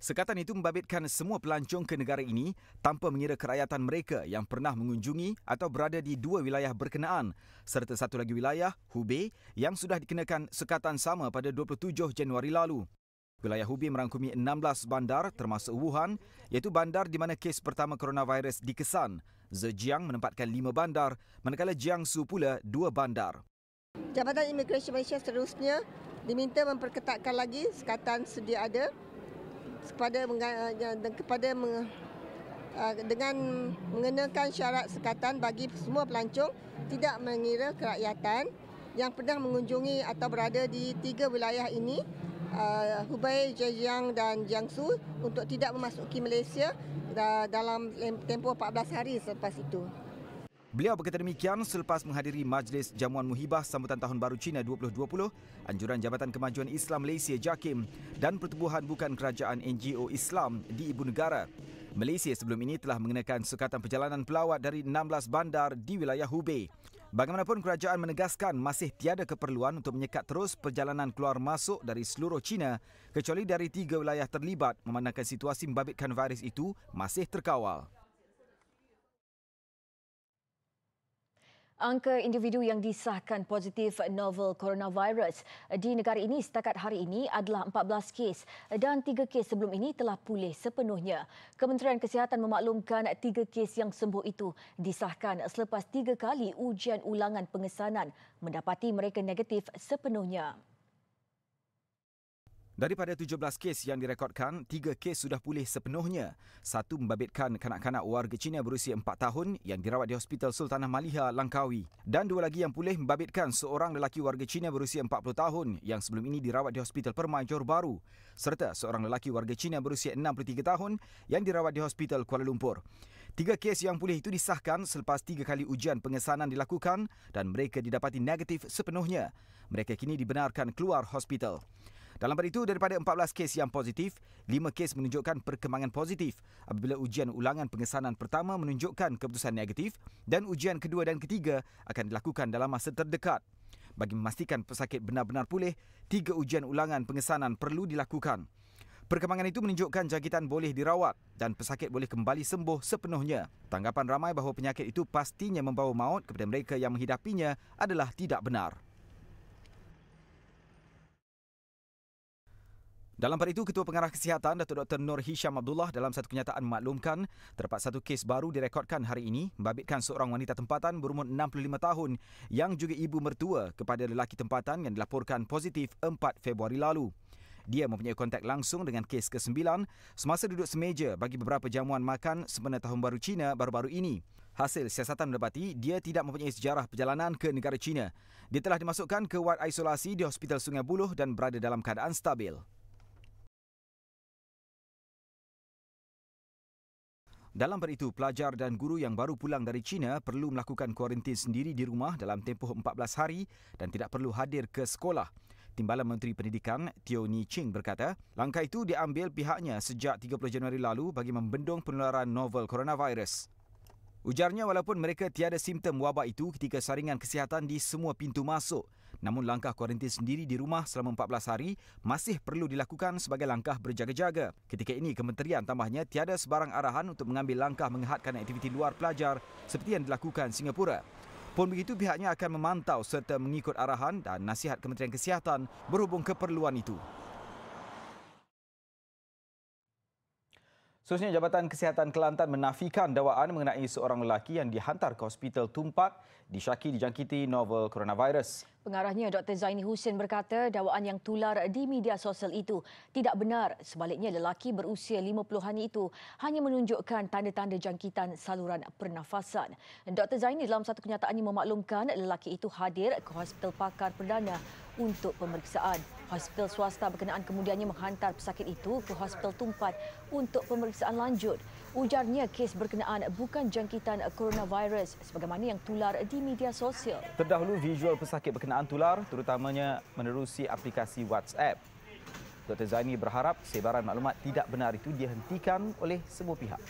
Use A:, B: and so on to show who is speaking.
A: Sekatan itu membabitkan semua pelancong ke negara ini tanpa mengira kerakyatan mereka yang pernah mengunjungi atau berada di dua wilayah berkenaan serta satu lagi wilayah, Hubei, yang sudah dikenakan sekatan sama pada 27 Januari lalu. Wilayah Hubei merangkumi 16 bandar termasuk Wuhan, iaitu bandar di mana kes pertama coronavirus dikesan. Zhejiang menempatkan 5 bandar, manakala Jiangsu pula 2 bandar.
B: Jabatan Imigresen Malaysia seterusnya diminta memperketatkan lagi sekatan sedia ada dengan mengenakan syarat sekatan bagi semua pelancong tidak mengira kerakyatan yang pernah mengunjungi atau berada di 3 wilayah ini, Hubei, Zhejiang dan Jiangsu, untuk tidak memasuki Malaysia dalam tempoh 14 hari selepas itu.
A: Beliau berkata demikian selepas menghadiri Majlis Jamuan Muhibah Sambutan Tahun Baru Cina 2020, anjuran Jabatan Kemajuan Islam Malaysia JAKIM dan Pertubuhan Bukan Kerajaan NGO Islam di Ibu Negara. Malaysia sebelum ini telah mengenakan sekatan perjalanan pelawat dari 16 bandar di wilayah Hubei. Bagaimanapun, kerajaan menegaskan masih tiada keperluan untuk menyekat terus perjalanan keluar masuk dari seluruh China kecuali dari 3 wilayah terlibat, memandangkan situasi membabitkan virus itu masih terkawal.
C: Angka individu yang disahkan positif novel coronavirus di negara ini setakat hari ini adalah 14 kes dan 3 kes sebelum ini telah pulih sepenuhnya. Kementerian Kesihatan memaklumkan 3 kes yang sembuh itu disahkan selepas 3 kali ujian ulangan pengesanan mendapati mereka negatif sepenuhnya.
A: Daripada 17 kes yang direkodkan, 3 kes sudah pulih sepenuhnya. Satu membabitkan kanak-kanak warga Cina berusia 4 tahun yang dirawat di Hospital Sultanah Maliha, Langkawi. Dan 2 lagi yang pulih membabitkan seorang lelaki warga Cina berusia 40 tahun yang sebelum ini dirawat di Hospital Permai, Johor Bahru, serta seorang lelaki warga Cina berusia 63 tahun yang dirawat di Hospital Kuala Lumpur. 3 kes yang pulih itu disahkan selepas 3 kali ujian pengesanan dilakukan dan mereka didapati negatif sepenuhnya. Mereka kini dibenarkan keluar hospital. Dalam pada itu, daripada 14 kes yang positif, 5 kes menunjukkan perkembangan positif apabila ujian ulangan pengesanan pertama menunjukkan keputusan negatif dan ujian kedua dan ketiga akan dilakukan dalam masa terdekat. Bagi memastikan pesakit benar-benar pulih, 3 ujian ulangan pengesanan perlu dilakukan. Perkembangan itu menunjukkan jangkitan boleh dirawat dan pesakit boleh kembali sembuh sepenuhnya. Tanggapan ramai bahawa penyakit itu pastinya membawa maut kepada mereka yang menghidapinya adalah tidak benar. Dalam pada itu, Ketua Pengarah Kesihatan Datuk Dr. Nur Hisham Abdullah dalam satu kenyataan memaklumkan terdapat satu kes baru direkodkan hari ini membabitkan seorang wanita tempatan berumur 65 tahun yang juga ibu mertua kepada lelaki tempatan yang dilaporkan positif 4 Februari lalu. Dia mempunyai kontak langsung dengan kes ke-9 semasa duduk semeja bagi beberapa jamuan makan sempena Tahun Baru Cina baru-baru ini. Hasil siasatan mendapati dia tidak mempunyai sejarah perjalanan ke negara China. Dia telah dimasukkan ke wad isolasi di Hospital Sungai Buloh dan berada dalam keadaan stabil. Dalam pada itu, pelajar dan guru yang baru pulang dari China perlu melakukan kuarantin sendiri di rumah dalam tempoh 14 hari dan tidak perlu hadir ke sekolah. Timbalan Menteri Pendidikan Teo Ni Ching berkata, langkah itu diambil pihaknya sejak 30 Januari lalu bagi membendung penularan novel coronavirus. Ujarnya, walaupun mereka tiada simptom wabak itu ketika saringan kesihatan di semua pintu masuk, namun langkah kuarantin sendiri di rumah selama 14 hari masih perlu dilakukan sebagai langkah berjaga-jaga. Ketika ini, kementerian tambahnya tiada sebarang arahan untuk mengambil langkah menghadkan aktiviti luar pelajar seperti yang dilakukan Singapura. Pun begitu, pihaknya akan memantau serta mengikut arahan dan nasihat Kementerian Kesihatan berhubung keperluan itu. Seterusnya, Jabatan Kesihatan Kelantan menafikan dakwaan mengenai seorang lelaki yang dihantar ke Hospital Tumpak disyaki dijangkiti novel coronavirus.
C: Pengarahnya Dr. Zaini Hussein berkata dakwaan yang tular di media sosial itu tidak benar. Sebaliknya, lelaki berusia 50-an itu hanya menunjukkan tanda-tanda jangkitan saluran pernafasan. Dr. Zaini dalam satu kenyataannya memaklumkan lelaki itu hadir ke Hospital Pakar Perdana untuk pemeriksaan. Hospital swasta berkenaan kemudiannya menghantar pesakit itu ke Hospital Tumpat untuk pemeriksaan lanjut. Ujarnya kes berkenaan bukan jangkitan coronavirus sebagaimana yang tular di media sosial.
A: Terdahulu, visual pesakit berkenaan tular terutamanya menerusi aplikasi WhatsApp. Dr. Zaini berharap sebaran maklumat tidak benar itu dihentikan oleh semua pihak.